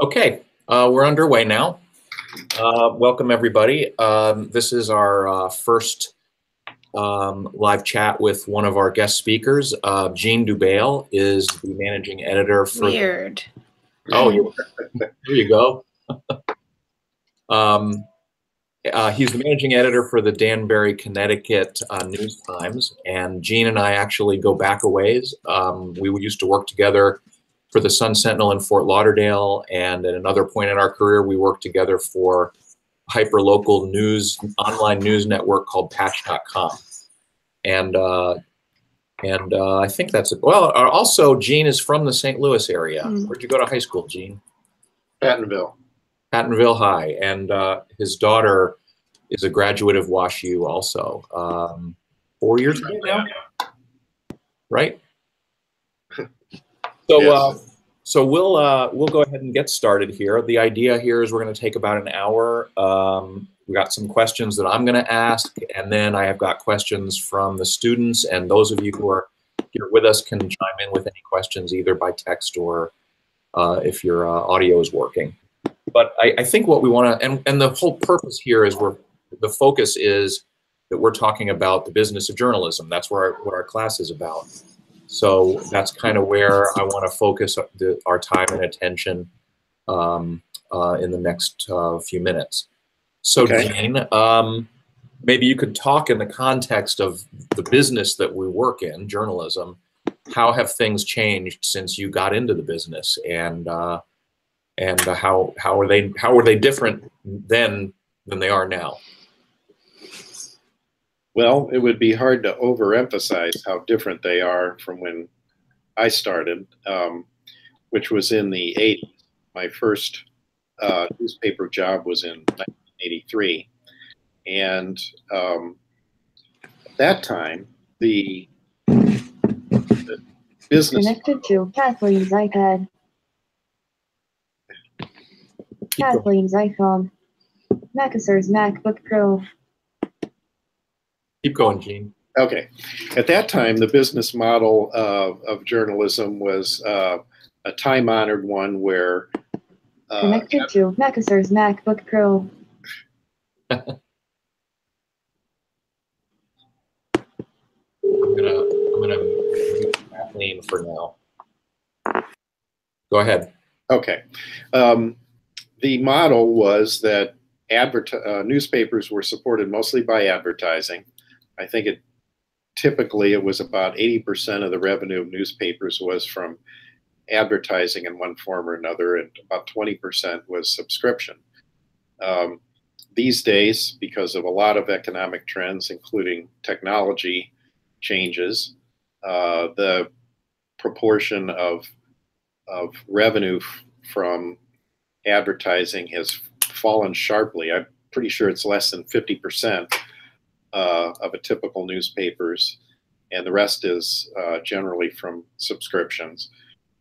Okay, we're underway now. Welcome, everybody. This is our first live chat with one of our guest speakers. Jean Dubail is the managing editor for. Weird. Oh, there you go. He's the managing editor for the Danbury, Connecticut News Times, and Jean and I actually go back a ways. We used to work together for the Sun Sentinel in Fort Lauderdale, and at another point in our career, we worked together for hyper-local news, online news network called Patch.com. And I think that's it. Well, also, Jean is from the St. Louis area. Where'd you go to high school, Jean? Pattonville. Pattonville High. And his daughter is a graduate of WashU also. 4 years ago now? Right? So, Yes. So we'll go ahead and get started here. The idea here is we're going to take about an hour. We got some questions that I'm going to ask, and then I have got questions from the students, and those of you who are here with us can chime in with any questions either by text or if your audio is working. But I think what we want to, and the whole purpose here is the focus is that we're talking about the business of journalism. That's what our class is about. So that's kind of where I want to focus our time and attention in the next few minutes. So, Okay. Jean, maybe you could talk in the context of the business that we work in, journalism. How have things changed since you got into the business, and how were they different then than they are now? Well, it would be hard to overemphasize how different they are from when I started, which was in the 80s. My first newspaper job was in 1983. And at that time, the business... Connected to Kathleen's iPad. Kathleen's iPhone. Macasser's MacBook Pro. Keep going, Jean. Okay. At that time, the business model of journalism was a time-honored one where... Connected to Macasser's MacBook Pro. I'm gonna mute Kathleen for now. Go ahead. Okay. The model was that newspapers were supported mostly by advertising. I think typically it was about 80% of the revenue of newspapers was from advertising in one form or another, and about 20% was subscription. These days, because of a lot of economic trends, including technology changes, the proportion of revenue from advertising has fallen sharply. I'm pretty sure it's less than 50% of a typical newspaper's, and the rest is generally from subscriptions,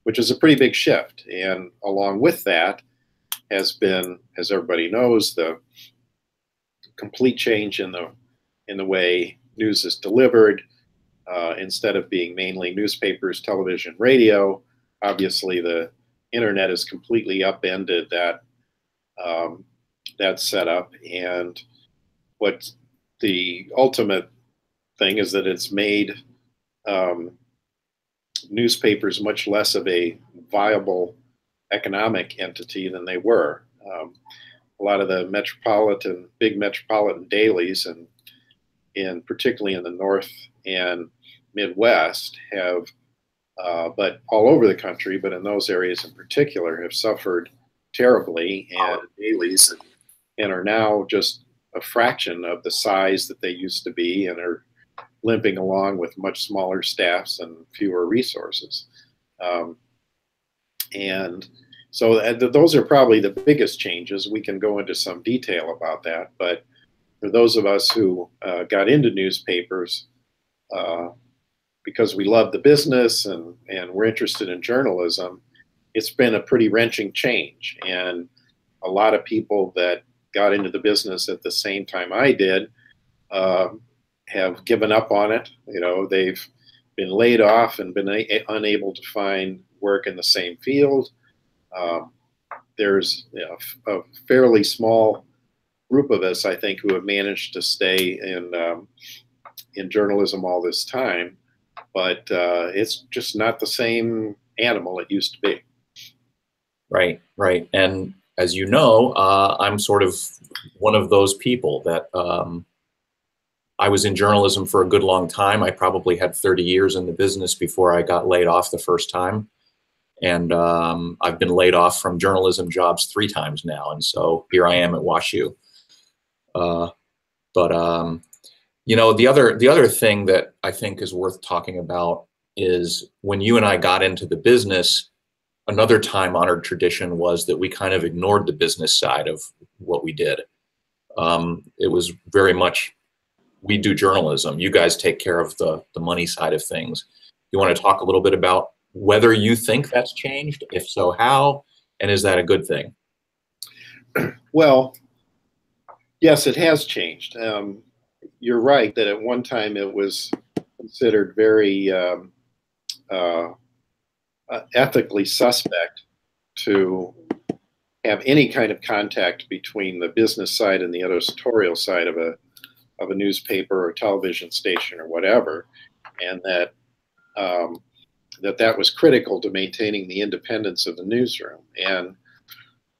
which is a pretty big shift. And along with that has been, as everybody knows, the complete change in the way news is delivered. Instead of being mainly newspapers, television, radio, obviously the internet has completely upended that setup. And what the ultimate thing is that it's made newspapers much less of a viable economic entity than they were. A lot of the big metropolitan dailies, and particularly in the North and Midwest, have, but all over the country, but in those areas in particular, have suffered terribly, and dailies and are now just a fraction of the size that they used to be, and are limping along with much smaller staffs and fewer resources. And so those are probably the biggest changes. We can go into some detail about that, but for those of us who got into newspapers because we love the business and we're interested in journalism, it's been a pretty wrenching change. And a lot of people that got into the business at the same time I did have given up on it. You know, they've been laid off and been unable to find work in the same field. there's a fairly small group of us, I think, who have managed to stay in journalism all this time, but it's just not the same animal it used to be. Right, right. And as you know, I'm sort of one of those people that I was in journalism for a good long time. I probably had 30 years in the business before I got laid off the first time. And I've been laid off from journalism jobs 3 times now. And so here I am at WashU. You know, the other thing that I think is worth talking about is when you and I got into the business, another time-honored tradition was that we kind of ignored the business side of what we did. It was very much, we do journalism. You guys take care of the money side of things. You want to talk a little bit about whether you think that's changed? If so, how? And is that a good thing? Well, yes, it has changed. You're right that at one time it was considered very ethically suspect to have any kind of contact between the business side and the editorial side of a newspaper or television station or whatever, and that that was critical to maintaining the independence of the newsroom. And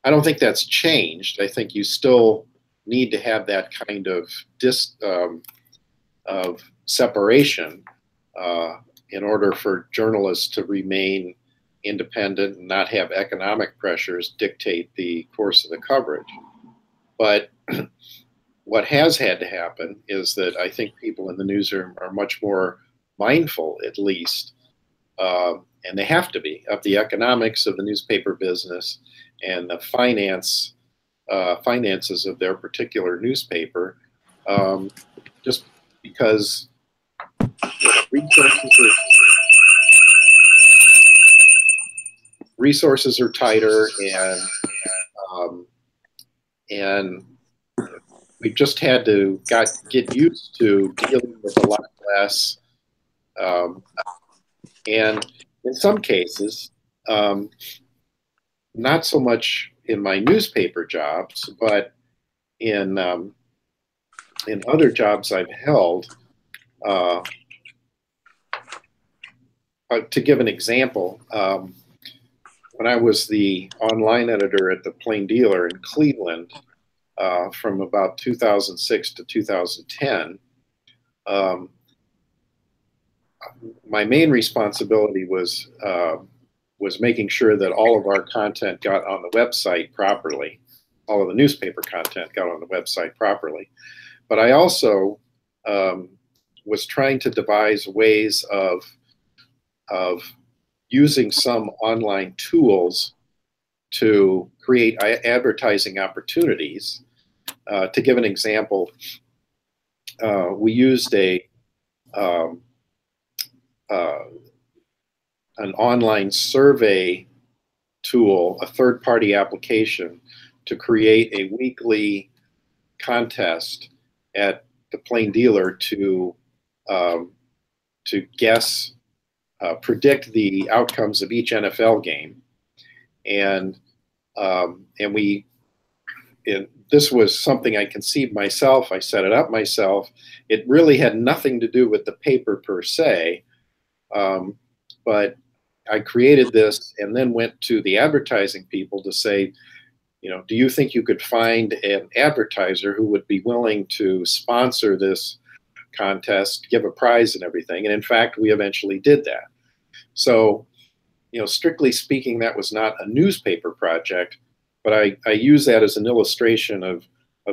I don't think that's changed. I think you still need to have that kind of separation in order for journalists to remain independent and not have economic pressures dictate the course of the coverage. But what has had to happen is that I think people in the newsroom are much more mindful, at least, and they have to be, of the economics of the newspaper business and the finances of their particular newspaper, just because resources are tighter, and we've just had to get used to dealing with a lot less. And in some cases, not so much in my newspaper jobs, but in other jobs I've held. To give an example, when I was the online editor at the Plain Dealer in Cleveland from about 2006 to 2010, my main responsibility was making sure that all of our content got on the website properly, all of the newspaper content got on the website properly. But I also was trying to devise ways of using some online tools to create advertising opportunities. To give an example, we used an online survey tool, a third-party application, to create a weekly contest at the Plain Dealer to predict the outcomes of each NFL game, and this was something I conceived myself. I set it up myself. It really had nothing to do with the paper per se, but I created this and then went to the advertising people to say, you know, do you think you could find an advertiser who would be willing to sponsor this contest, give a prize and everything? And in fact, we eventually did that. So, you know, strictly speaking, that was not a newspaper project, but I use that as an illustration of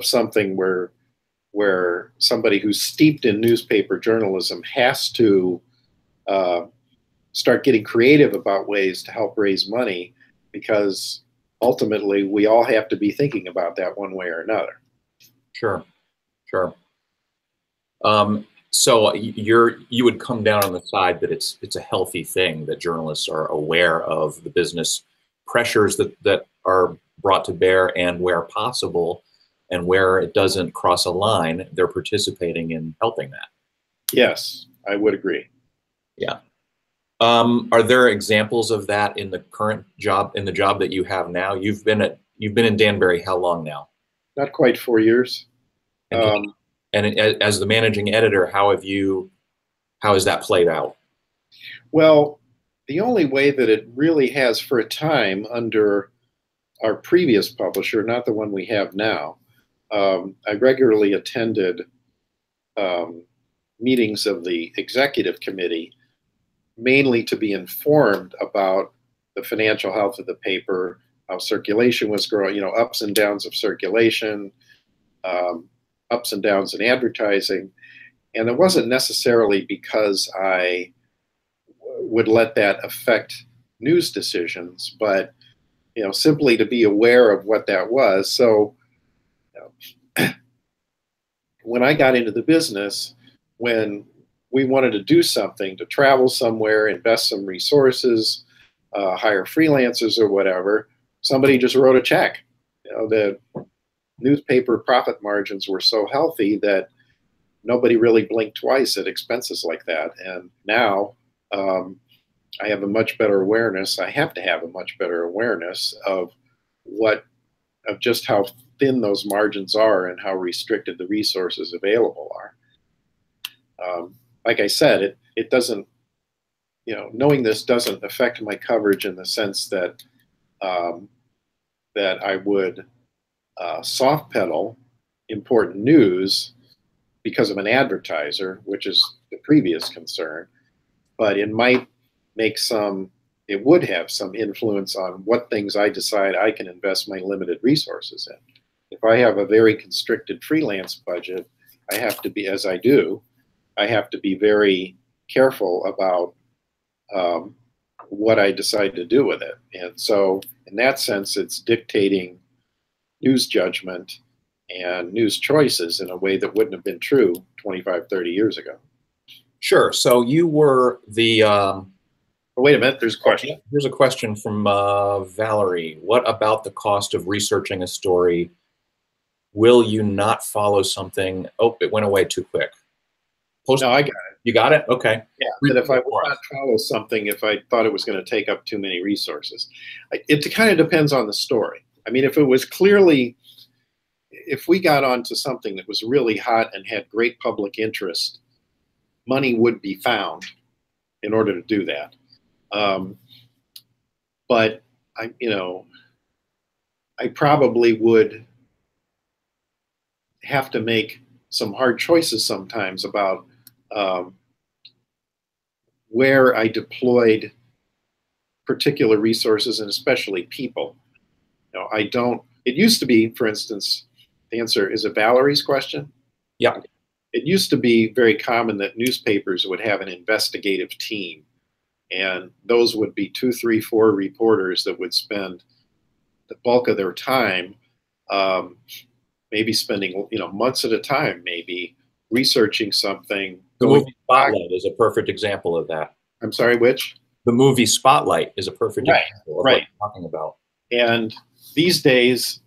something where somebody who's steeped in newspaper journalism has to start getting creative about ways to help raise money, because ultimately we all have to be thinking about that one way or another. Sure, sure. So you would come down on the side that it's a healthy thing that journalists are aware of the business pressures that are brought to bear, and where possible and where it doesn't cross a line, they're participating in helping that. Yes, I would agree. Yeah. Are there examples of that in the current job, in the job that you have now? You've been in Danbury how long now? Not quite 4 years. And, as the managing editor, how has that played out? Well, the only way that it really has for a time under our previous publisher, not the one we have now, I regularly attended meetings of the executive committee, mainly to be informed about the financial health of the paper, how circulation was growing, you know, ups and downs of circulation, ups and downs in advertising. And it wasn't necessarily because I would let that affect news decisions, but you know, simply to be aware of what that was. So you know, when I got into the business, when we wanted to do something, to travel somewhere, invest some resources, hire freelancers or whatever, somebody just wrote a check. You know, the newspaper profit margins were so healthy that nobody really blinked twice at expenses like that. And now I have a much better awareness. I have to have a much better awareness of just how thin those margins are and how restricted the resources available are. Like I said, it doesn't, you know, knowing this doesn't affect my coverage in the sense that that I would soft pedal important news because of an advertiser, which is the previous concern, but it might make it would have some influence on what things I decide I can invest my limited resources in. If I have a very constricted freelance budget, I have to be, as I do, I have to be very careful about what I decide to do with it. And so in that sense, it's dictating news judgment and news choices in a way that wouldn't have been true 25, 30 years ago. Sure. So you were the... wait a minute, there's a question. Here's a question from Valerie. What about the cost of researching a story? Will you not follow something? Oh, it went away too quick. No, I got it. You got it? Okay. Yeah, that if I would not follow something, if I thought it was going to take up too many resources. It kind of depends on the story. I mean, if it was clearly, if we got onto something that was really hot and had great public interest, money would be found in order to do that. But I probably would have to make some hard choices sometimes about where I deployed particular resources and especially people. You know, it used to be, for instance, the answer is it Valerie's question? Yeah. It used to be very common that newspapers would have an investigative team, and those would be 2, 3, 4 reporters that would spend the bulk of their time, maybe spending months at a time, maybe researching something. The movie Spotlight is a perfect example of that. I'm sorry, which? The movie Spotlight is a perfect example of what you're talking about. And these days,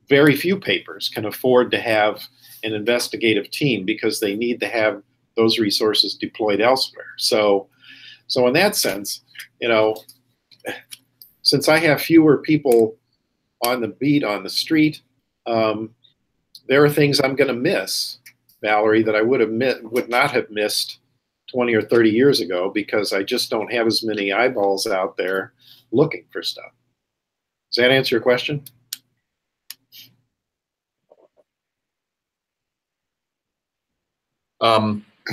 very few papers can afford to have an investigative team because they need to have those resources deployed elsewhere. So in that sense, since I have fewer people on the beat, on the street, there are things I'm going to miss, Valerie, that I would not have missed 20 or 30 years ago because I just don't have as many eyeballs out there looking for stuff. Does that answer your question?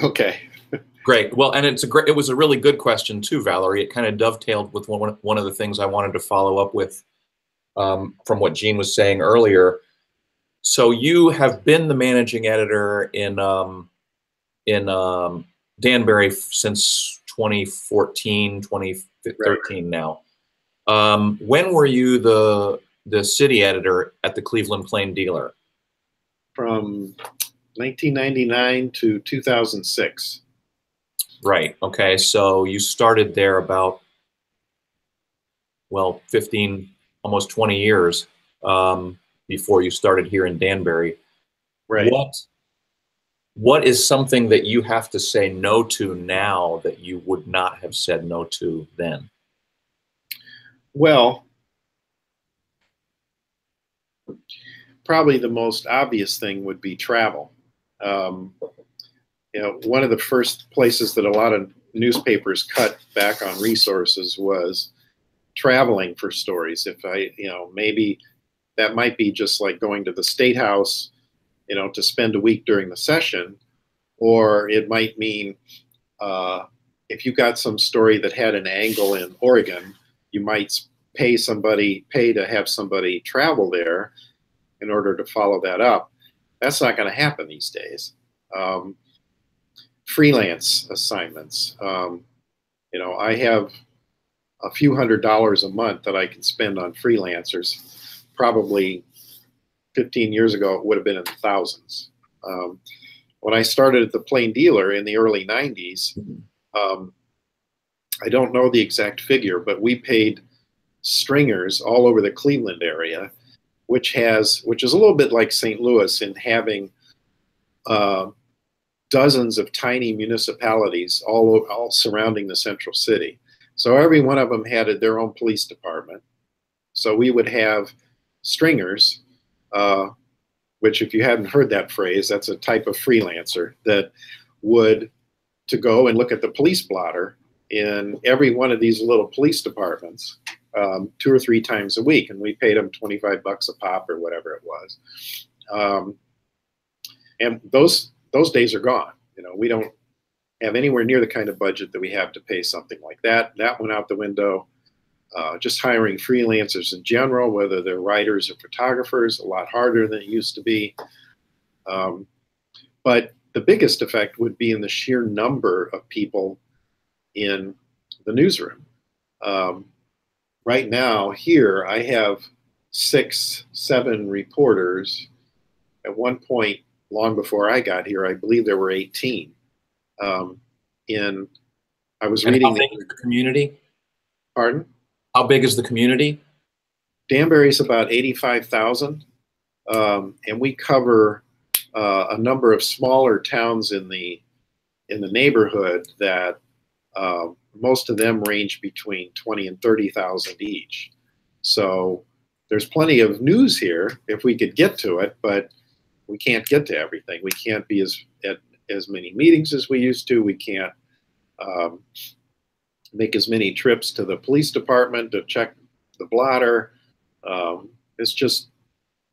Okay. Great. Well, and it was a really good question too, Valerie. It kind of dovetailed with one of the things I wanted to follow up with from what Gene was saying earlier. So you have been the managing editor in Danbury since 2014, 2013 now. When were you the city editor at the Cleveland Plain Dealer? From 1999 to 2006. Right. Okay. So you started there about, 15, almost 20 years before you started here in Danbury. Right. What is something that you have to say no to now that you would not have said no to then? Well, probably the most obvious thing would be travel. Um, One of the first places that a lot of newspapers cut back on resources was traveling for stories. If I, maybe that might be just like going to the State House, to spend a week during the session, or it might mean if you got some story that had an angle in Oregon, you might pay to have somebody travel there in order to follow that up. That's not going to happen these days. Freelance assignments. I have a few $100s a month that I can spend on freelancers. Probably 15 years ago, it would have been in the thousands. When I started at the Plain Dealer in the early 90s, I don't know the exact figure, but we paid stringers all over the Cleveland area, which is a little bit like St. Louis in having dozens of tiny municipalities all surrounding the central city. So every one of them had their own police department. So we would have stringers, which if you hadn't heard that phrase, that's a type of freelancer that would to go and look at the police blotter in every one of these little police departments 2 or 3 times a week, and we paid them $25 a pop or whatever it was. And those days are gone. We don't have anywhere near the kind of budget that we have to pay something like that. That went out the window. Just hiring freelancers in general, whether they're writers or photographers, a lot harder than it used to be. But the biggest effect would be in the sheer number of people in the newsroom. Right now, here, I have 6, 7 reporters. At one point, long before I got here, I believe there were 18. I was reading. How big is the community? Pardon? How big is the community? Danbury's about 85,000, and we cover a number of smaller towns in the neighborhood that most of them range between 20 and 30,000 each. So there's plenty of news here if we could get to it, but we can't get to everything. We can't be at as many meetings as we used to. We can't make as many trips to the police department to check the blotter. It's just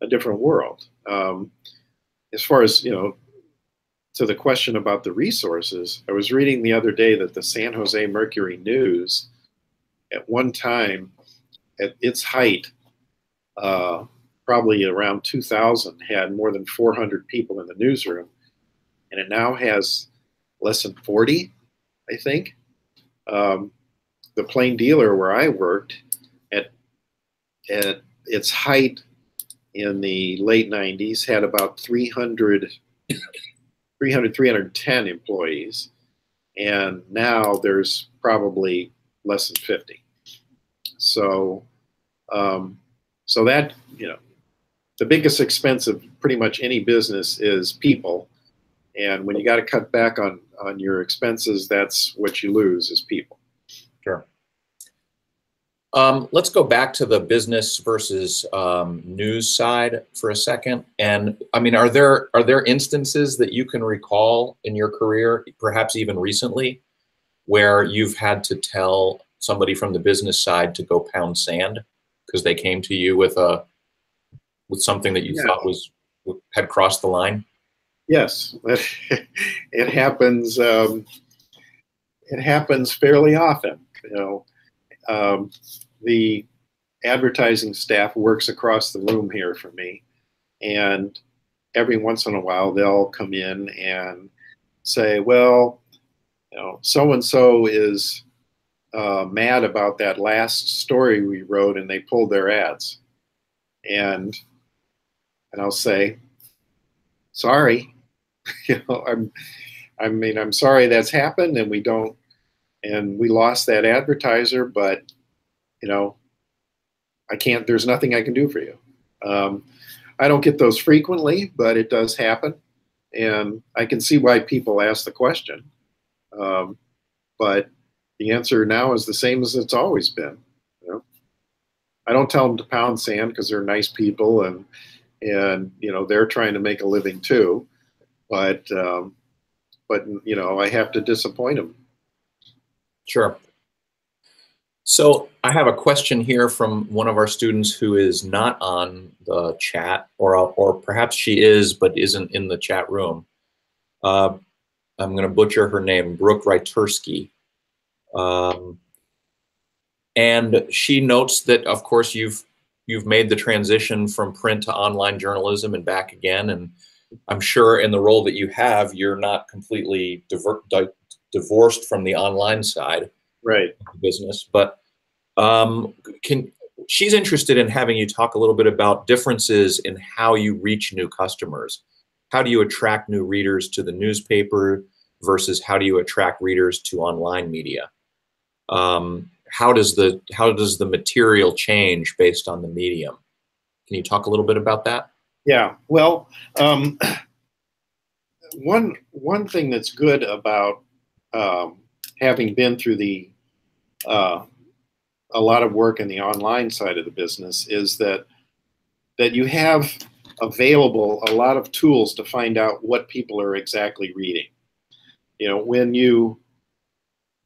a different world. As far as, to the question about the resources, I was reading the other day that the San Jose Mercury News, at one time, at its height, probably around 2000, had more than 400 people in the newsroom, and it now has less than 40, I think. The Plain Dealer, where I worked, at its height in the late 90s, had about 310 employees, and now there's probably less than 50. So, so that, the biggest expense of pretty much any business is people, and when you got to cut back on your expenses, that's what you lose is people. Sure. Let's go back to the business versus news side for a second. And I mean, are there instances that you can recall in your career, perhaps even recently, where you've had to tell somebody from the business side to go pound sand because they came to you with something that you thought had crossed the line? Yes, it happens. It happens fairly often. The advertising staff works across the room here for me, and every once in a while they'll come in and say, well, so and so is mad about that last story we wrote and they pulled their ads. And I'll say, sorry, I'm sorry that's happened, and we lost that advertiser, but there's nothing I can do for you. I don't get those frequently, but it does happen. And I can see why people ask the question. But the answer now is the same as it's always been. You know? I don't tell them to pound sand because they're nice people, and you know, they're trying to make a living too. But you know, I have to disappoint them. Sure. So I have a question here from one of our students who is not on the chat, or perhaps she is but isn't in the chat room. I'm going to butcher her name, Brooke Rytursky. And she notes that, of course, you've made the transition from print to online journalism and back again. And I'm sure in the role that you have, you're not completely divorced from the online side Right. of the business. But she's interested in having you talk a little bit about differences in how you reach new customers. How do you attract new readers to the newspaper versus how do you attract readers to online media? How does the material change based on the medium? Can you talk a little bit about that? Yeah. Well, one thing that's good about having been through a lot of work in the online side of the business is that you have available a lot of tools to find out what people are exactly reading. You know,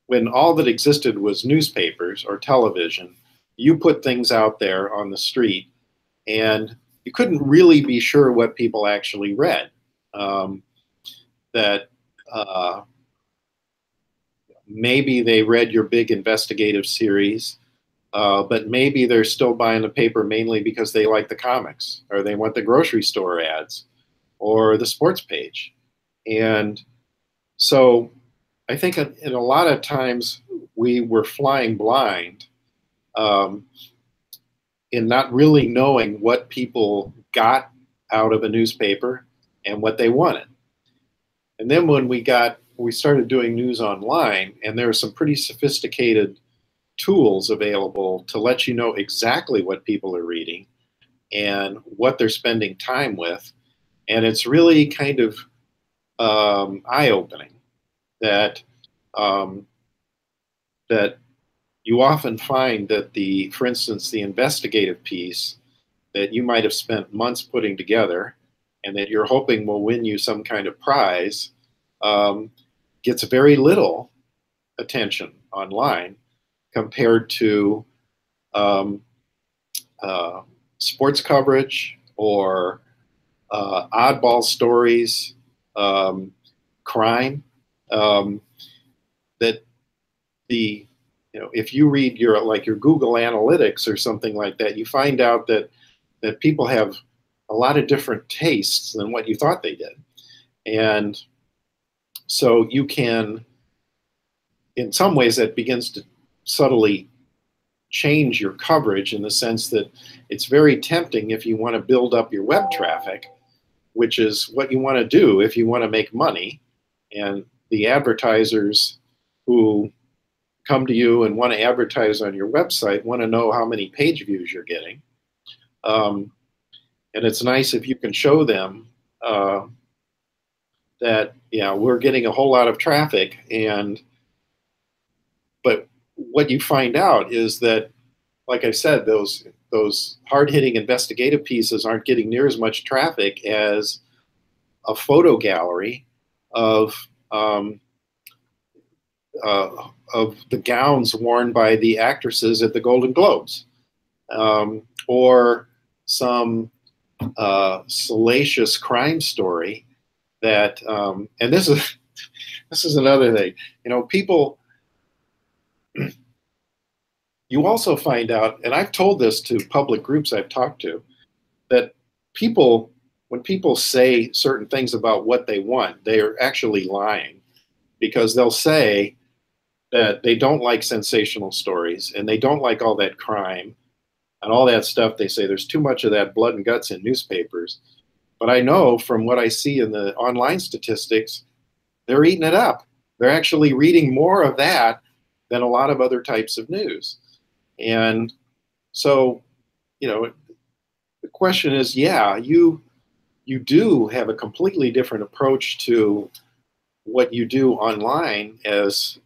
when all that existed was newspapers or television, you put things out there on the street and you couldn't really be sure what people actually read. Maybe they read your big investigative series, but maybe they're still buying the paper mainly because they like the comics, or they want the grocery store ads, or the sports page. And so I think in a lot of times we were flying blind in not really knowing what people got out of a newspaper and what they wanted. And then when we started doing news online, and there are some pretty sophisticated tools available to let you know exactly what people are reading and what they're spending time with. And it's really kind of eye-opening that that you often find that for instance, the investigative piece that you might have spent months putting together and that you're hoping will win you some kind of prize gets very little attention online compared to sports coverage or oddball stories, crime. That if you read your Google Analytics or something like that, you find out that people have a lot of different tastes than what you thought they did, and so you can, in some ways, that begins to subtly change your coverage in the sense that it's very tempting if you want to build up your web traffic, which is what you want to do if you want to make money. And the advertisers who come to you and want to advertise on your website want to know how many page views you're getting. And it's nice if you can show them that, we're getting a whole lot of traffic. But what you find out is that, like I said, those hard-hitting investigative pieces aren't getting near as much traffic as a photo gallery of the gowns worn by the actresses at the Golden Globes, or some salacious crime story that, and this is another thing, people. You also find out, and I've told this to public groups I've talked to, that when people say certain things about what they want, they are actually lying, because they'll say that they don't like sensational stories and they don't like all that crime and all that stuff. They say there's too much of that blood and guts in newspapers. But I know from what I see in the online statistics, they're eating it up. They're actually reading more of that than a lot of other types of news. And so, the question is, you you do have a completely different approach to what you do online as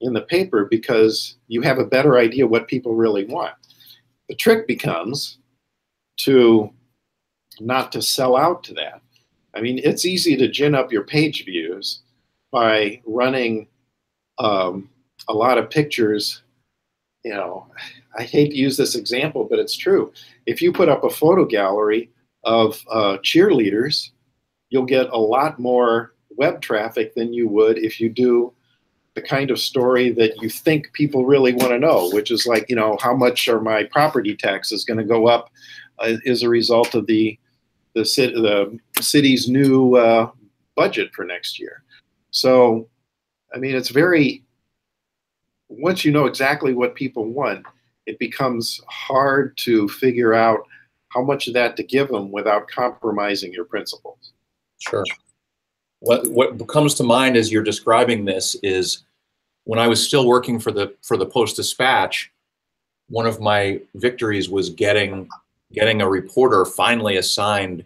in the paper, because you have a better idea what people really want. The trick becomes to not to sell out to that. I mean, it's easy to gin up your page views by running a lot of pictures. You know, I hate to use this example, but it's true. If you put up a photo gallery of cheerleaders, you'll get a lot more web traffic than you would if you do the kind of story that you think people really want to know, which is like, you know, how much are my property taxes going to go up as a result of the city's new budget for next year. So, I mean, it's very, once you know exactly what people want, it becomes hard to figure out how much of that to give them without compromising your principles. Sure. What comes to mind as you're describing this is when I was still working for the Post-Dispatch, one of my victories was getting a reporter finally assigned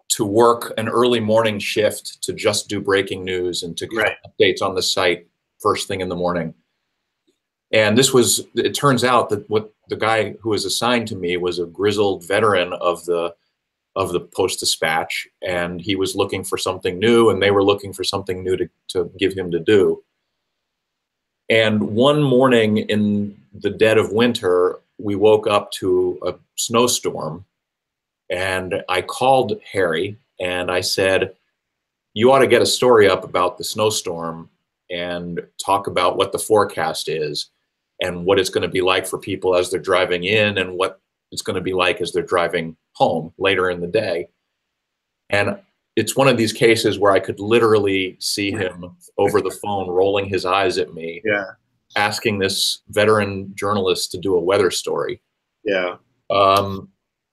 to work an early morning shift to just do breaking news and to get updates on the site first thing in the morning. And this was, it turns out that what the guy who was assigned to me was a grizzled veteran of the Post-Dispatch, and he was looking for something new, and they were looking for something new to give him to do. And one morning in the dead of winter, we woke up to a snowstorm, and I called Harry and I said, you ought to get a story up about the snowstorm and talk about what the forecast is and what it's going to be like for people as they're driving in and what it's going to be like as they're driving home later in the day. And it's one of these cases where I could literally see him over the phone rolling his eyes at me, asking this veteran journalist to do a weather story. Yeah.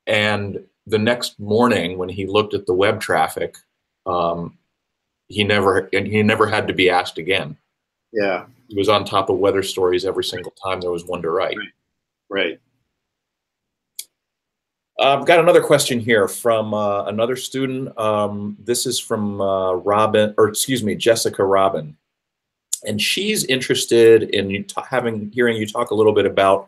And the next morning when he looked at the web traffic, he never had to be asked again. Yeah. He was on top of weather stories every single time there was one to write. Right. I've got another question here from another student. This is from Jessica Robin. And she's interested in hearing you talk a little bit about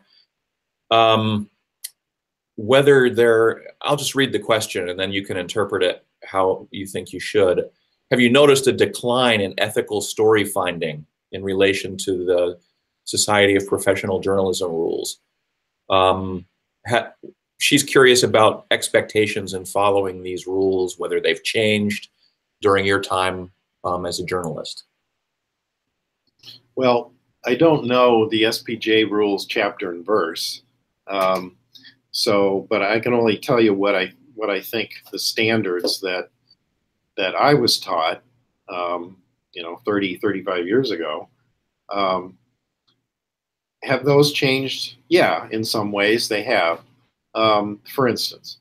whether I'll just read the question and then you can interpret it how you think you should. Have you noticed a decline in ethical story finding in relation to the Society of Professional Journalism rules? She's curious about expectations in following these rules, whether they've changed during your time as a journalist. Well, I don't know the SPJ rules chapter and verse, but I can only tell you what I think the standards that I was taught, 30, 35 years ago. Have those changed? Yeah, in some ways they have. For instance,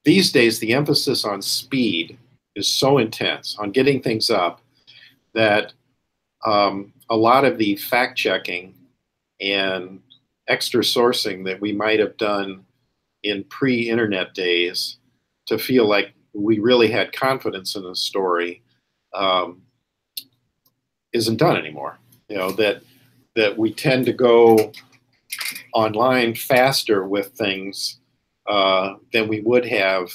these days the emphasis on speed is so intense on getting things up that a lot of the fact-checking and extra sourcing that we might have done in pre-internet days to feel like we really had confidence in a story isn't done anymore. You know, that we tend to go online faster with things than we would have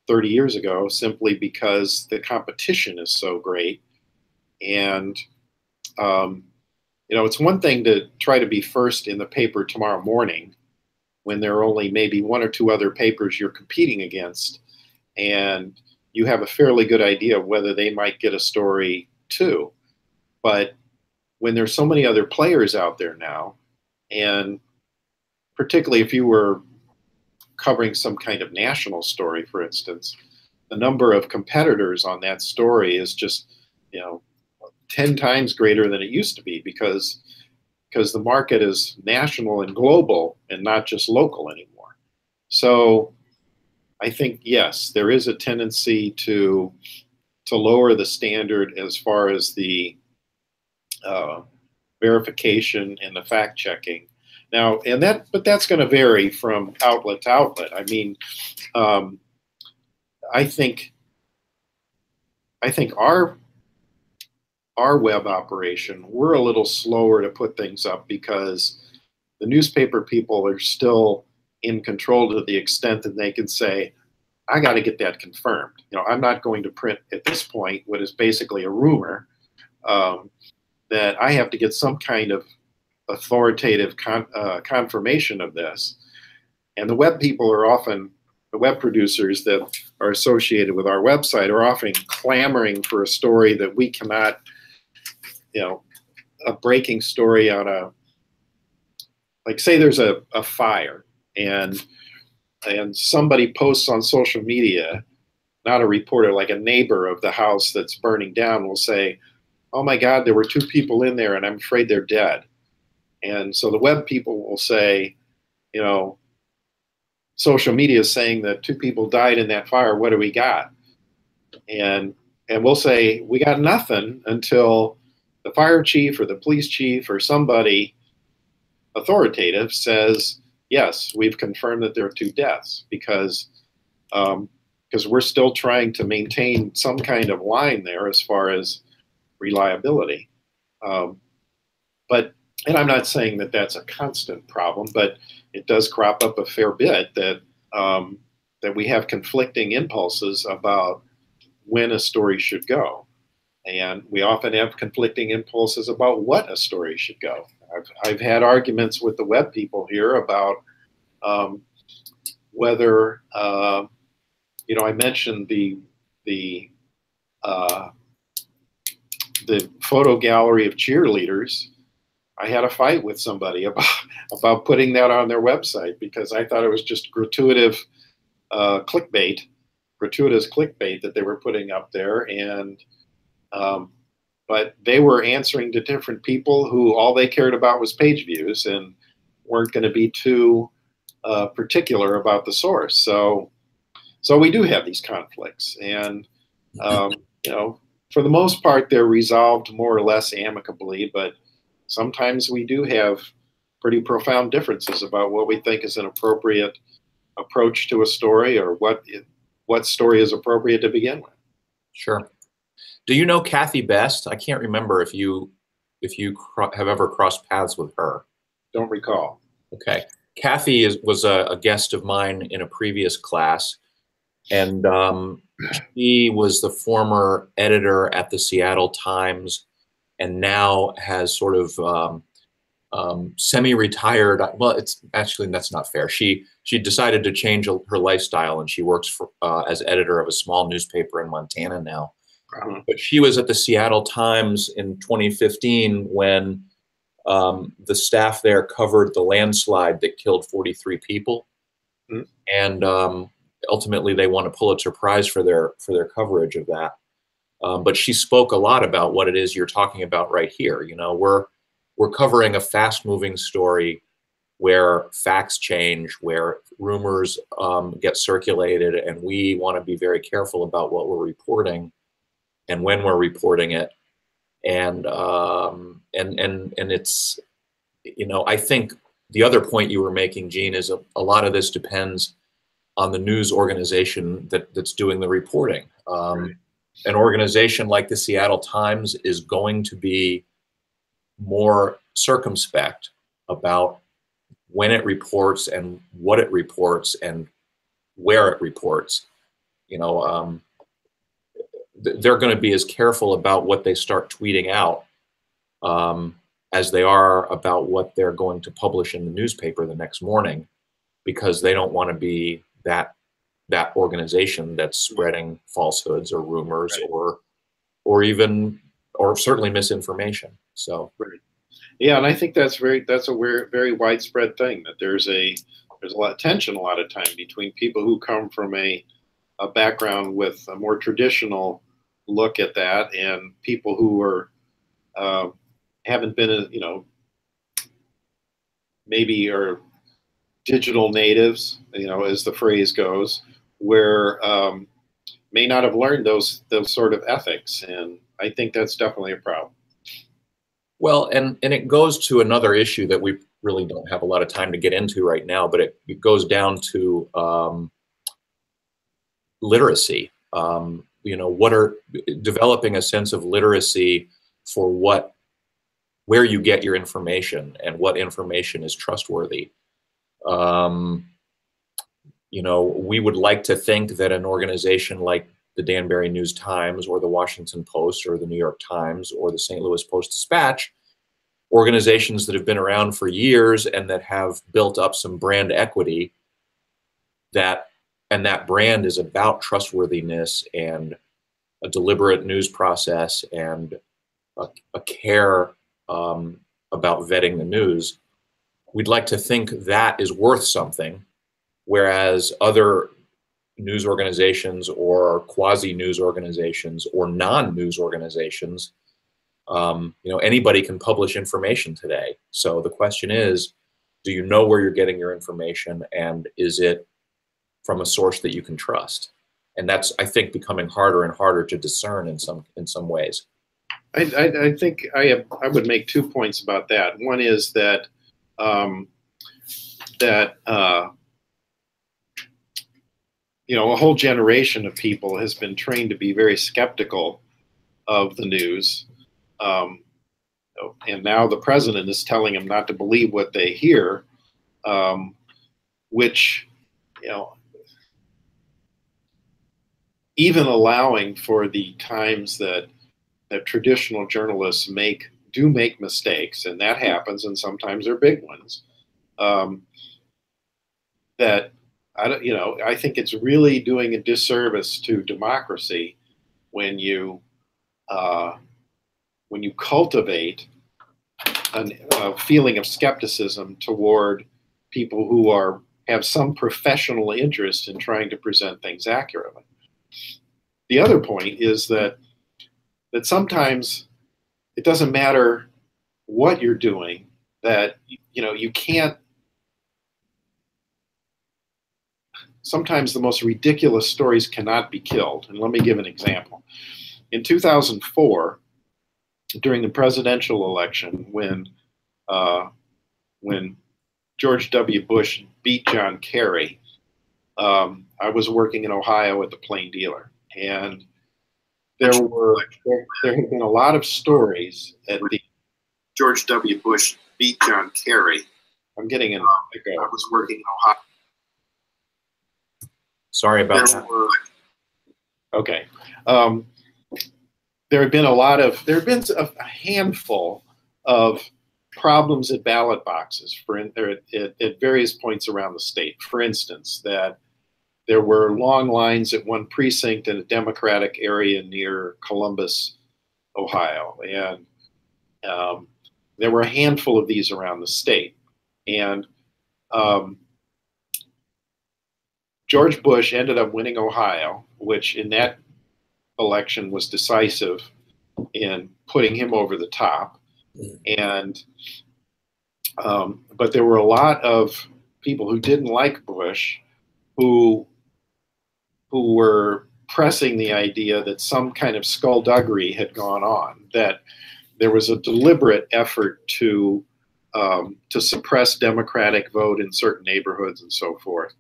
30 years ago, simply because the competition is so great. And it's one thing to try to be first in the paper tomorrow morning when there are only maybe one or two other papers you're competing against, and you have a fairly good idea of whether they might get a story too. But when there's so many other players out there now, and particularly if you were covering some kind of national story, for instance, the number of competitors on that story is just, 10 times greater than it used to be because the market is national and global and not just local anymore. So I think, yes, there is a tendency to lower the standard as far as the verification and the fact checking. Now, but that's going to vary from outlet to outlet. I mean, I think our web operation, we're a little slower to put things up because the newspaper people are still in control to the extent that they can say, I got to get that confirmed. You know, I'm not going to print at this point what is basically a rumor, that I have to get some kind of authoritative confirmation of this. And the web people are often, the web producers that are associated with our website are often clamoring for a story that we cannot, you know, a breaking story on a, like say there's a fire and somebody posts on social media, not a reporter, like a neighbor of the house that's burning down will say, oh my God, there were 2 people in there and I'm afraid they're dead. And so the web people will say, you know, social media is saying that 2 people died in that fire. What do we got? And we'll say, we got nothing until the fire chief or the police chief or somebody authoritative says, yes, we've confirmed that there are 2 deaths, because we're still trying to maintain some kind of line there as far as reliability. And I'm not saying that that's a constant problem, but it does crop up a fair bit that that we have conflicting impulses about when a story should go. And we often have conflicting impulses about what a story should go. I've had arguments with the web people here about whether, you know, I mentioned the photo gallery of cheerleaders. I had a fight with somebody about putting that on their website because I thought it was just gratuitous clickbait that they were putting up there, and but they were answering to different people who all they cared about was page views and weren't going to be too particular about the source. So we do have these conflicts, and you know, for the most part, they're resolved more or less amicably, but sometimes we do have pretty profound differences about what we think is an appropriate approach to a story, or what story is appropriate to begin with. Sure. Do you know Cathy best? I can't remember if you have ever crossed paths with her. Don't recall. Okay. Cathy was a guest of mine in a previous class, and she was the former editor at the Seattle Times, and now has sort of semi-retired. Well, it's actually, that's not fair. She decided to change her lifestyle, and she works for, as editor of a small newspaper in Montana now. But she was at the Seattle Times in 2015 when the staff there covered the landslide that killed 43 people, and ultimately they won a Pulitzer Prize for their coverage of that. But she spoke a lot about what it is you're talking about right here. You know, we're covering a fast-moving story where facts change, where rumors get circulated, and we want to be very careful about what we're reporting and when we're reporting it. And it's, you know, I think the other point you were making, Gene, is a lot of this depends on the news organization that's doing the reporting. Right. An organization like the Seattle Times is going to be more circumspect about when it reports and what it reports and where it reports. You know, they're going to be as careful about what they start tweeting out as they are about what they're going to publish in the newspaper the next morning, because they don't want to be that organization that's spreading falsehoods or rumors, right, or certainly misinformation. So, right. Yeah, and I think that's a very widespread thing, that there's a lot of tension a lot of time between people who come from a background with a more traditional look at that, and people who are haven't been, you know, maybe are digital natives, you know, as the phrase goes, where may not have learned those sort of ethics, and I think that's definitely a problem. Well, and it goes to another issue that really don't have a lot of time to get into right now, but it goes down to literacy. You know, developing a sense of literacy for where you get your information and what information is trustworthy. You know, we would like to think that an organization like the Danbury News-Times or the Washington Post or the New York Times or the St. Louis Post-Dispatch, organizations that have been around for years and that have built up some brand equity, and that brand is about trustworthiness and a deliberate news process and a care about vetting the news. We'd like to think that is worth something, whereas other news organizations or quasi-news organizations or non-news organizations, you know, anybody can publish information today. So the question is, do you know where you're getting your information, and is it from a source that you can trust? And that's, I think, becoming harder and harder to discern in some ways. I think I would make 2 points about that. One is that you know, a whole generation of people has been trained to be very skeptical of the news, and now the president is telling them not to believe what they hear, which, you know, even allowing for the times that traditional journalists do make mistakes, and that happens, and sometimes they're big ones. That I think it's really doing a disservice to democracy when you cultivate a feeling of skepticism toward people who have some professional interest in trying to present things accurately. The other point is that sometimes it doesn't matter what you're doing, that you can't. Sometimes the most ridiculous stories cannot be killed. And let me give an example. In 2004, during the presidential election, when George W. Bush beat John Kerry, I was working in Ohio at the Plain Dealer, and there have been a lot of stories at the George W. Bush beat John Kerry. I'm getting an echo. I was working in Ohio. Sorry about that. Okay. There have been a handful of problems at ballot boxes at various points around the state. For instance, that there were long lines at one precinct in a Democratic area near Columbus, Ohio. And there were a handful of these around the state. And George Bush ended up winning Ohio, which in that election was decisive in putting him over the top. And but there were a lot of people who didn't like Bush who were pressing the idea that some kind of skullduggery had gone on, that there was a deliberate effort to suppress Democratic vote in certain neighborhoods and so forth,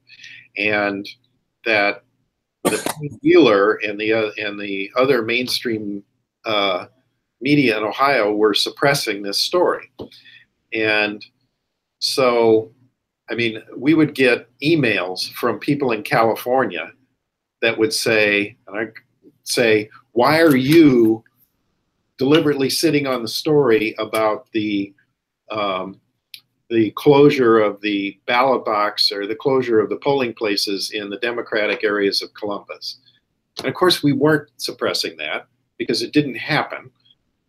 and that the Plain Dealer and the other mainstream media in Ohio were suppressing this story. And so, I mean, we would get emails from people in California that would say, why are you deliberately sitting on the story about the closure of the ballot box or the closure of the polling places in the Democratic areas of Columbus? And of course, we weren't suppressing that because it didn't happen,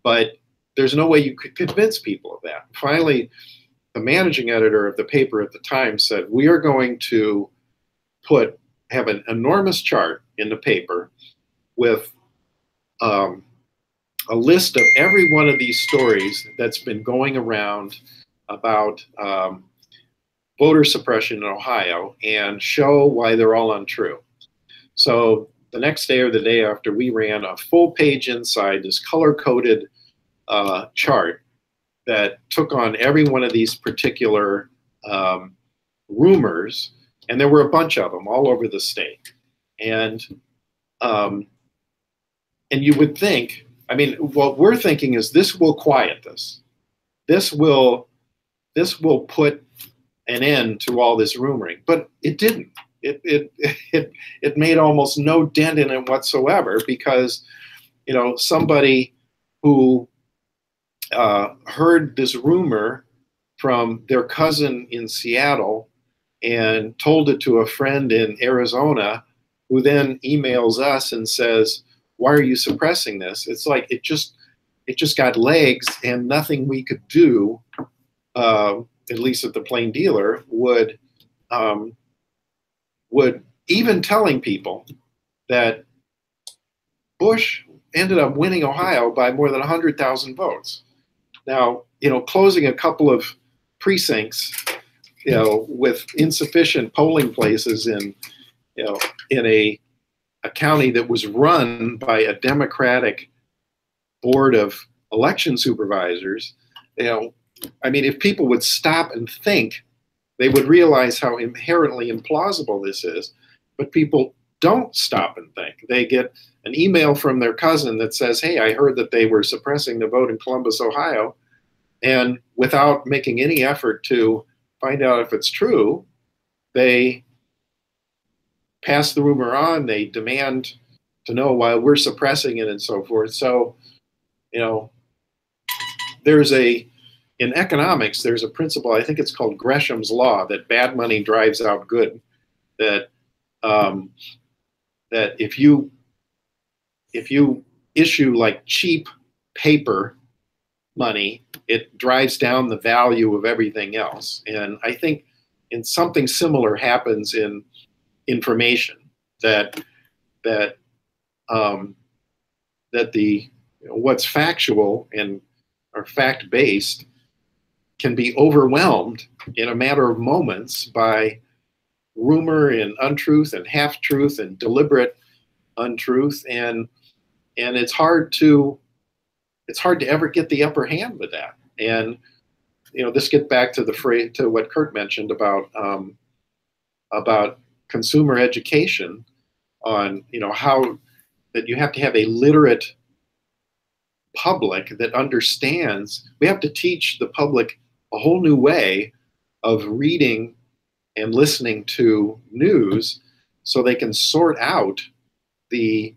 but there's no way you could convince people of that. Finally, the managing editor of the paper at the time said, we are going to have an enormous chart in the paper with a list of every one of these stories that's been going around about voter suppression in Ohio and show why they're all untrue. So the next day or the day after, we ran a full page inside this color-coded chart that took on every one of these particular rumors, and there were a bunch of them all over the state. And you would think, I mean, what we're thinking is this will quiet this. This will put an end to all this rumoring, but it didn't. It made almost no dent in it whatsoever, because, you know, somebody who heard this rumor from their cousin in Seattle and told it to a friend in Arizona, who then emails us and says, "Why are you suppressing this?" It's like it just got legs, and nothing we could do, at least at the Plain Dealer, would even telling people that Bush ended up winning Ohio by more than 100,000 votes. Now, you know, closing a couple of precincts, you know, with insufficient polling places in a county that was run by a Democratic board of election supervisors, you know, I mean, if people would stop and think, they would realize how inherently implausible this is. But people don't stop and think. They get an email from their cousin that says, "Hey, I heard that they were suppressing the vote in Columbus, Ohio." And without making any effort to find out if it's true, they pass the rumor on. They demand to know why we're suppressing it and so forth. So, you know, in economics, there's a principle, I think it's called Gresham's law, that bad money drives out good. That if you issue like cheap paper money, it drives down the value of everything else. And I think in something similar happens in information, that what's factual and or fact-based can be overwhelmed in a matter of moments by rumor and untruth and half-truth and deliberate untruth, and it's hard to ever get the upper hand with that. And you know, this gets back to what Kurt mentioned about consumer education, on, you know, how that you have to have a literate public that understands. We have to teach the public a whole new way of reading and listening to news, so they can sort out the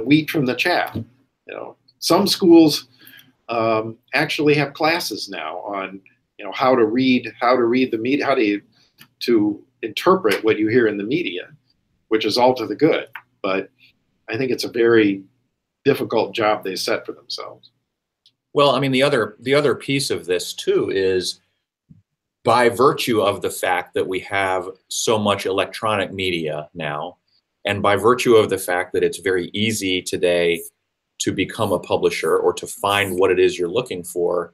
wheat from the chaff. You know, some schools actually have classes now on, you know, how to read the media, how to interpret what you hear in the media, which is all to the good. But I think it's a very difficult job they set for themselves. Well, I mean, the other piece of this too is, by virtue of the fact that we have so much electronic media now, and by virtue of the fact that it's very easy today to become a publisher or to find what it is you're looking for,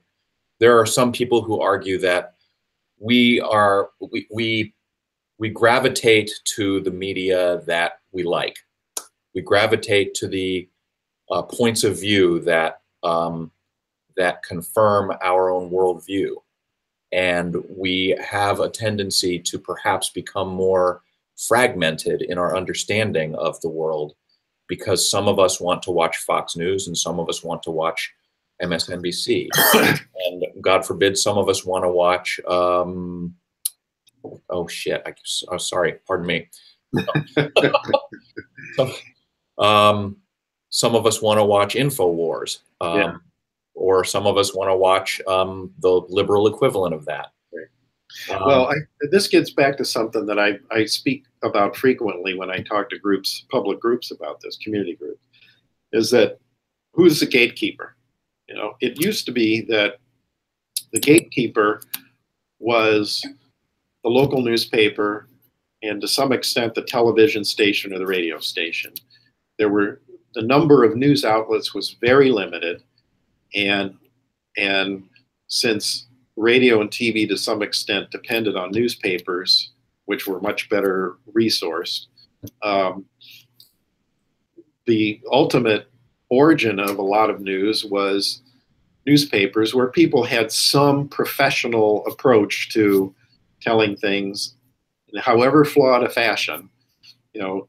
there are some people who argue that we gravitate to the media that we like. We gravitate to the points of view that that confirm our own worldview. And we have a tendency to perhaps become more fragmented in our understanding of the world, because some of us want to watch Fox News and some of us want to watch MSNBC. And God forbid, some of us want to watch, oh shit, sorry, pardon me. Some of us want to watch InfoWars. Yeah. Or some of us want to watch the liberal equivalent of that. Right. Well, this gets back to something that I speak about frequently when I talk to groups, public groups about this, community groups, is that who's the gatekeeper? You know, it used to be that the gatekeeper was the local newspaper and to some extent the television station or the radio station. The number of news outlets was very limited. And since radio and TV to some extent depended on newspapers, which were much better resourced, the ultimate origin of a lot of news was newspapers where people had some professional approach to telling things, in however flawed a fashion,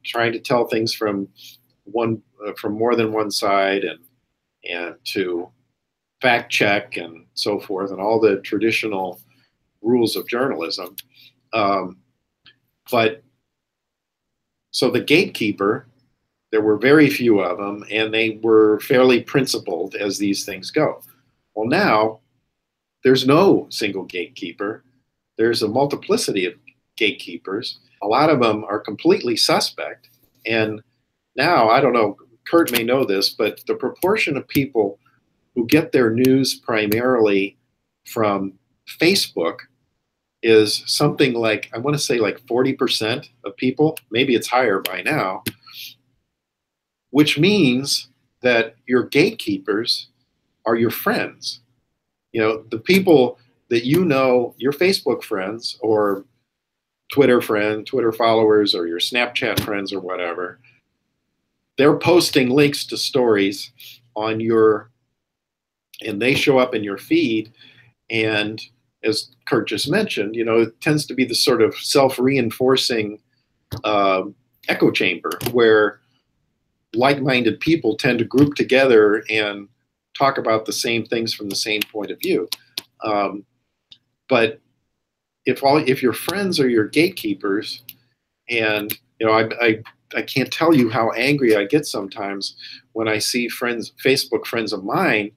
trying to tell things from more than one side, and to fact check and so forth, and all the traditional rules of journalism. But so the gatekeeper, there were very few of them, and they were fairly principled as these things go. Well, now there's no single gatekeeper. There's a multiplicity of gatekeepers. A lot of them are completely suspect. And now, I don't know, Kurt may know this, but the proportion of people who get their news primarily from Facebook is something like, I want to say like 40% of people, maybe it's higher by now, which means that your gatekeepers are your friends. The people that your Facebook friends or Twitter followers, or your Snapchat friends or whatever, they're posting links to stories on and they show up in your feed. And as Kurt just mentioned, it tends to be the sort of self-reinforcing echo chamber where like-minded people tend to group together and talk about the same things from the same point of view. But if your friends are your gatekeepers, and I can't tell you how angry I get sometimes when I see Facebook friends of mine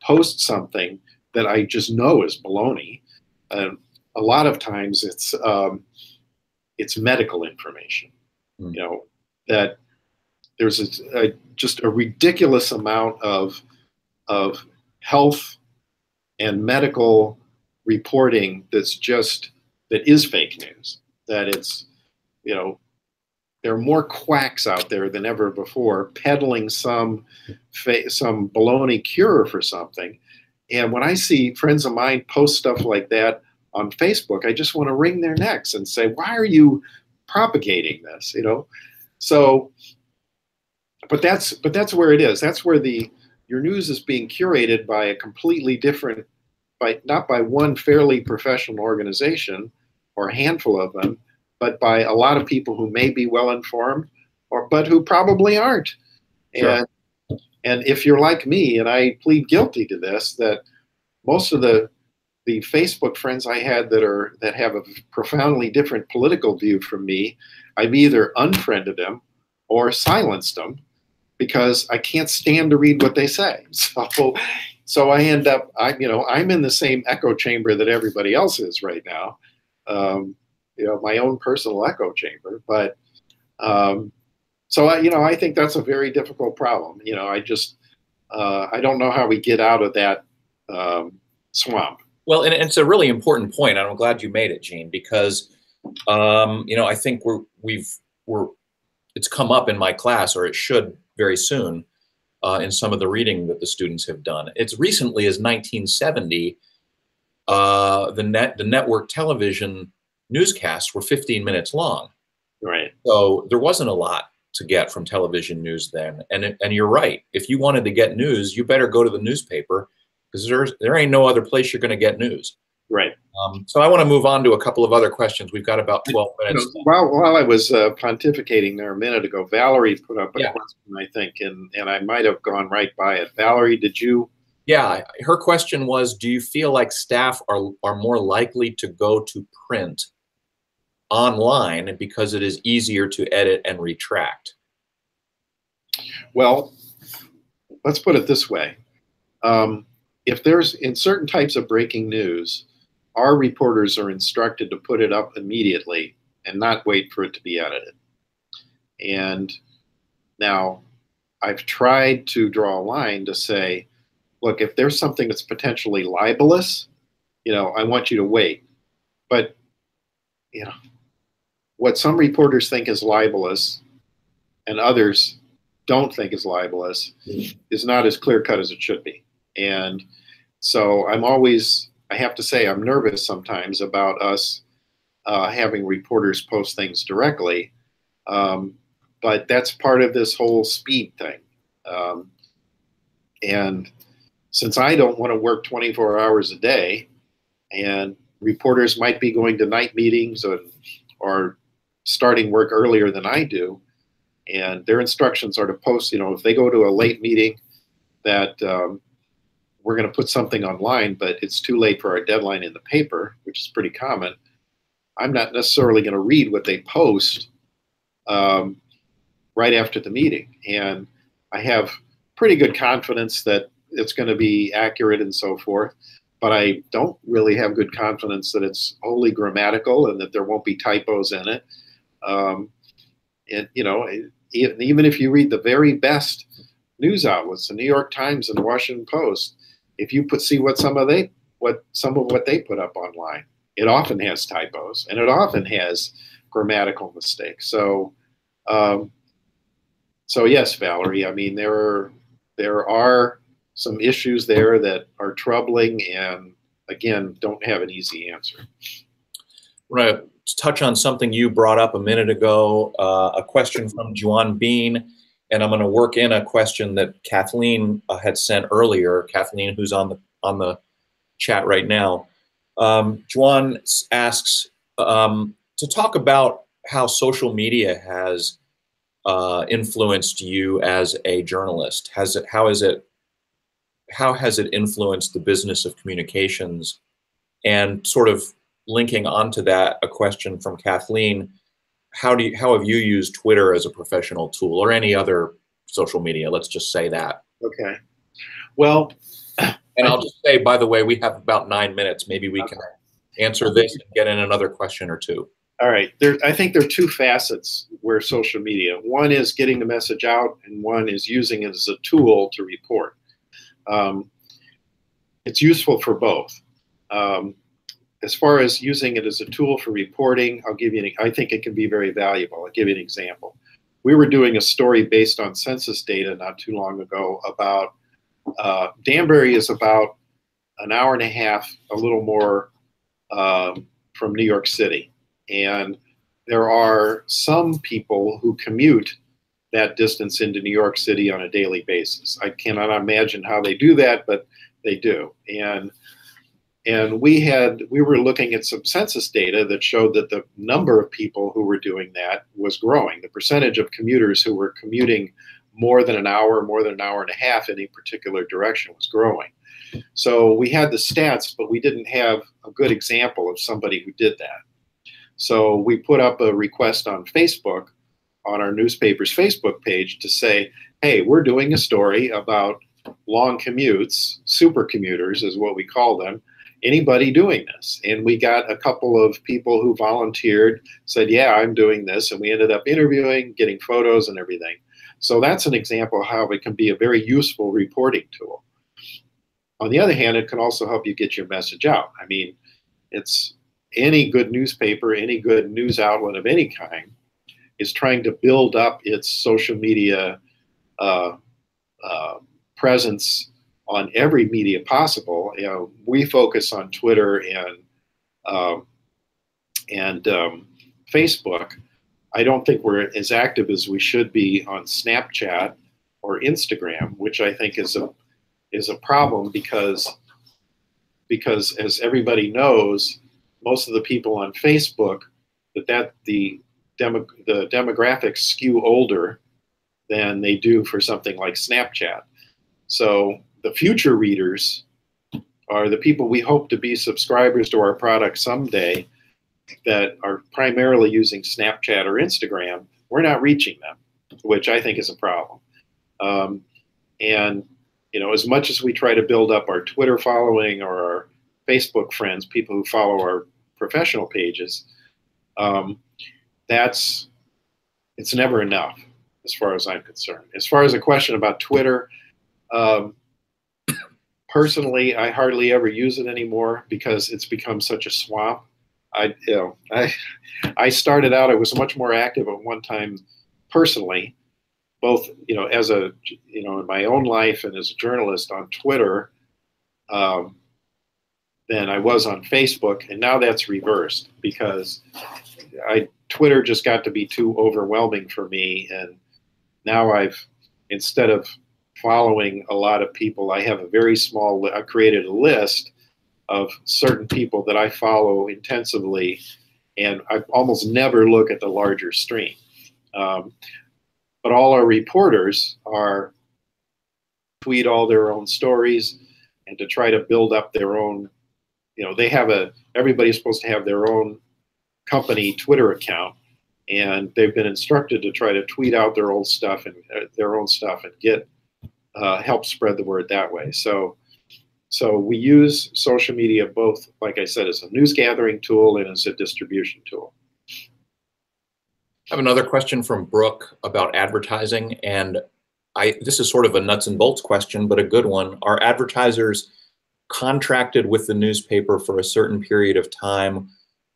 post something that I just know is baloney. A lot of times it's medical information. That there's just a ridiculous amount of health and medical reporting that is fake news. That it's, there are more quacks out there than ever before peddling some baloney cure for something. And when I see friends of mine post stuff like that on Facebook, I just want to wring their necks and say, why are you propagating this? So, but that's where it is. That's where your news is being curated by a completely different, not by one fairly professional organization or a handful of them, but by a lot of people who may be well informed, but who probably aren't. Sure. And if you're like me, and I plead guilty to this, that most of the Facebook friends I had that have a profoundly different political view from me, I've either unfriended them or silenced them because I can't stand to read what they say. So I end up, I'm in the same echo chamber that everybody else is right now. My own personal echo chamber. But so I think that's a very difficult problem. I don't know how we get out of that swamp. Well, and it's a really important point, and I'm glad you made it, Gene, because I think it's come up in my class, or it should very soon, in some of the reading that the students have done. It's recently as 1970, the network television newscasts were 15 minutes long. Right. So there wasn't a lot to get from television news then. And you're right. If you wanted to get news, you better go to the newspaper, because there ain't no other place you're going to get news. Right. So I want to move on to a couple of other questions. We've got about 12 minutes. While I was pontificating there a minute ago, Valerie put up a question, I think, and I might have gone right by it. Valerie, did you? Yeah, her question was, do you feel like staff are more likely to go to print online because it is easier to edit and retract? Well, let's put it this way. If there's, in certain types of breaking news, our reporters are instructed to put it up immediately and not wait for it to be edited. And now I've tried to draw a line to say, look, if there's something that's potentially libelous, I want you to wait. But, what some reporters think is libelous and others don't think is libelous is not as clear-cut as it should be. And so I have to say, I'm nervous sometimes about us having reporters post things directly. But that's part of this whole speed thing. And since I don't want to work 24 hours a day, and reporters might be going to night meetings or starting work earlier than I do, and their instructions are to post, if they go to a late meeting, that we're going to put something online, but it's too late for our deadline in the paper, which is pretty common. I'm not necessarily going to read what they post right after the meeting. And I have pretty good confidence that it's going to be accurate and so forth, but I don't really have good confidence that it's wholly grammatical and that there won't be typos in it. And, even if you read the very best news outlets, the New York Times and the Washington Post, if you see some of what they put up online, it often has typos and it often has grammatical mistakes. So yes, Valerie, I mean, there are some issues there that are troubling and, again, don't have an easy answer. Right. To touch on something you brought up a minute ago, a question from Juan Bean, and I'm going to work in a question that Kathleen had sent earlier. Kathleen, who's on the chat right now. Juan asks to talk about how social media has influenced you as a journalist. How has it influenced the business of communications? And sort of linking onto that, a question from Kathleen: how have you used Twitter as a professional tool, or any other social media? Let's just say that. Okay. Well, and I'll just say, by the way, we have about 9 minutes. Maybe we can answer this and get in another question or two. All right. I think there are two facets where social media. One is getting the message out, and one is using it as a tool to report. It's useful for both. As far as using it as a tool for reporting, I think it can be very valuable. I'll give you an example. We were doing a story based on census data not too long ago about Danbury is about an hour and a half, a little more, from New York City. And there are some people who commute that distance into New York City on a daily basis. I cannot imagine how they do that, but they do. And we were looking at some census data that showed that the number of people who were doing that was growing. The percentage of commuters who were commuting more than an hour and a half in a particular direction was growing. So we had the stats, but we didn't have a good example of somebody who did that. So we put up a request on Facebook, on our newspaper's Facebook page, to say, hey, we're doing a story about long commutes, super commuters is what we call them. Anybody doing this? And we got a couple of people who volunteered, said, yeah, I'm doing this. And we ended up interviewing, getting photos and everything. So that's an example of how it can be a very useful reporting tool. On the other hand, it can also help you get your message out. I mean, it's any good newspaper, any good news outlet of any kind is trying to build up its social media presence on every media possible. We focus on Twitter and Facebook. I don't think we're as active as we should be on Snapchat or Instagram, which I think is a problem because as everybody knows, most of the people on Facebook, the demographics skew older than they do for something like Snapchat. So the future readers are the people we hope to be subscribers to our product someday that are primarily using Snapchat or Instagram. We're not reaching them, which I think is a problem. And as much as we try to build up our Twitter following or our Facebook friends, people who follow our professional pages, it's never enough as far as I'm concerned. As far as a question about Twitter, personally, I hardly ever use it anymore because it's become such a swamp. I started out, I was much more active at one time personally, both, as in my own life and as a journalist on Twitter, than I was on Facebook. And now that's reversed because Twitter just got to be too overwhelming for me. And now instead of following a lot of people. I have a very small, I created a list of certain people that I follow intensively, and I almost never look at the larger stream. But all our reporters tweet all their own stories and to try to build up their own, they have everybody's supposed to have their own company Twitter account, and they've been instructed to try to tweet out their old stuff and get help spread the word that way. So we use social media both, like I said, as a news gathering tool and as a distribution tool. I have another question from Brooke about advertising, and this is sort of a nuts and bolts question, but a good one. Are advertisers contracted with the newspaper for a certain period of time,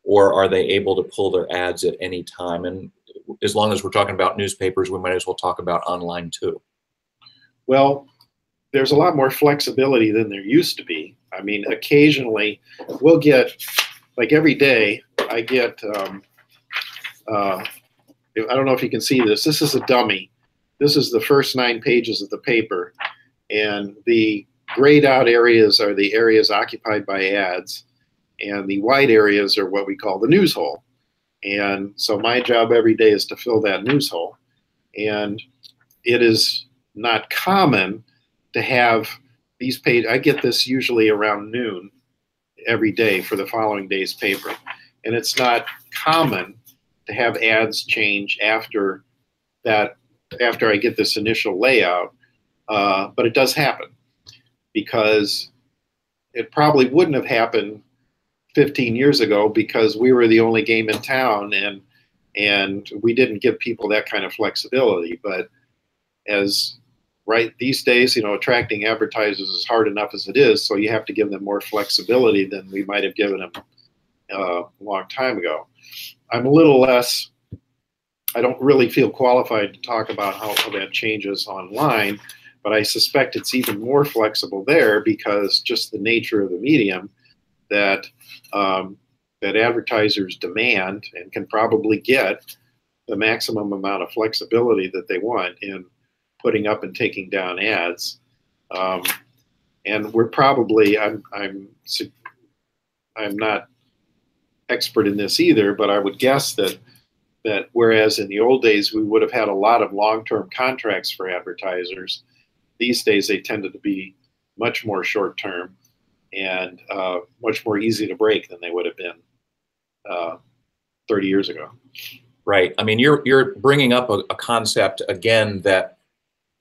or are they able to pull their ads at any time? And as long as we're talking about newspapers, we might as well talk about online too. Well, there's a lot more flexibility than there used to be. I mean, occasionally we'll get, like every day, I get, I don't know if you can see this. This is a dummy. This is the first 9 pages of the paper. And the grayed out areas are the areas occupied by ads. And the white areas are what we call the news hole. And so my job every day is to fill that news hole. And it is not common to have these pages. I get this usually around noon every day for the following day's paper. And it's not common to have ads change after I get this initial layout, but it does happen, because it probably wouldn't have happened 15 years ago because we were the only game in town, and we didn't give people that kind of flexibility. But these days, attracting advertisers is hard enough as it is, so you have to give them more flexibility than we might have given them a long time ago. I'm a little less, I don't really feel qualified to talk about how that changes online, but I suspect it's even more flexible there because just the nature of the medium that advertisers demand and can probably get the maximum amount of flexibility that they want in putting up and taking down ads. And we're probably, I'm not expert in this either, but I would guess that whereas in the old days we would have had a lot of long-term contracts for advertisers, these days they tended to be much more short-term and much more easy to break than they would have been 30 years ago. Right. I mean, you're bringing up a concept again that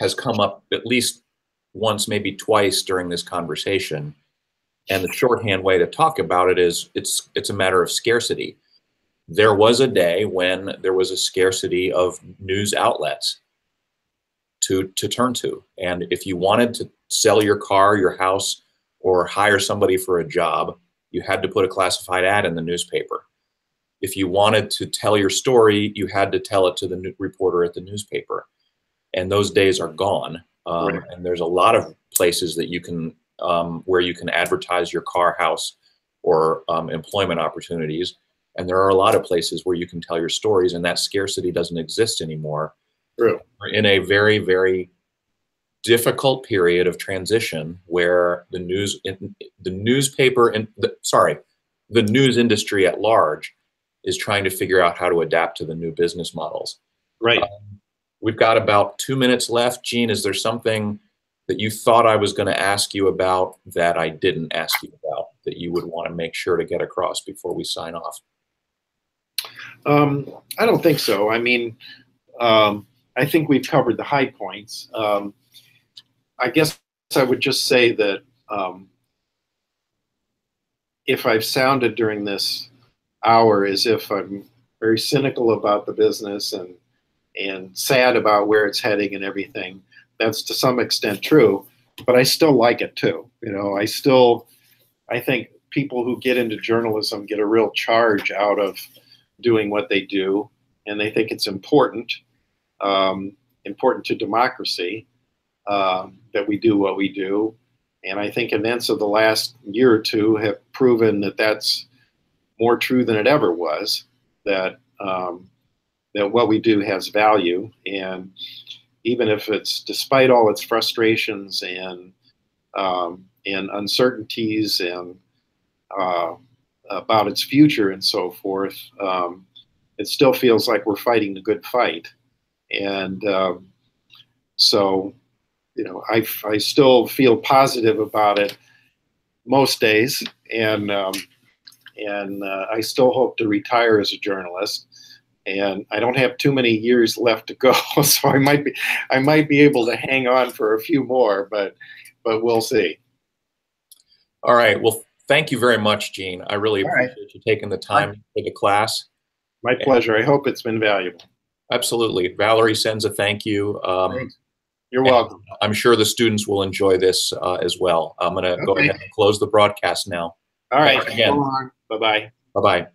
has come up at least once, maybe twice during this conversation. And the shorthand way to talk about it is it's a matter of scarcity. There was a day when there was a scarcity of news outlets to turn to. And if you wanted to sell your car, your house, or hire somebody for a job, you had to put a classified ad in the newspaper. If you wanted to tell your story, you had to tell it to the reporter at the newspaper. And those days are gone. Right. And there's a lot of places that you can where you can advertise your car, house, or employment opportunities. And there are a lot of places where you can tell your stories, and that scarcity doesn't exist anymore. True. We're in a very, very difficult period of transition where the news industry at large is trying to figure out how to adapt to the new business models. Right. We've got about 2 minutes left. Gene, is there something that you thought I was going to ask you about that I didn't ask you about that you would want to make sure to get across before we sign off? I don't think so. I mean, I think we've covered the high points. I guess I would just say that if I've sounded during this hour as if I'm very cynical about the business and sad about where it's heading and everything, that's to some extent true, but I still like it too. I think people who get into journalism get a real charge out of doing what they do, and they think it's important to democracy that we do what we do. And I think events of the last year or two have proven that that's more true than it ever was, that what we do has value. And even if it's despite all its frustrations and uncertainties and about its future and so forth, it still feels like we're fighting the good fight. And so, you know, I still feel positive about it most days, and I still hope to retire as a journalist. And I don't have too many years left to go, so I might be able to hang on for a few more, but we'll see. All right. Well, thank you very much, Gene. I really appreciate you taking the time for the class. My pleasure. I hope it's been valuable. Absolutely. Valerie sends a thank you. You're welcome. I'm sure the students will enjoy this as well. I'm going to go ahead and close the broadcast now. All right. Thanks again. Bye-bye. Bye-bye.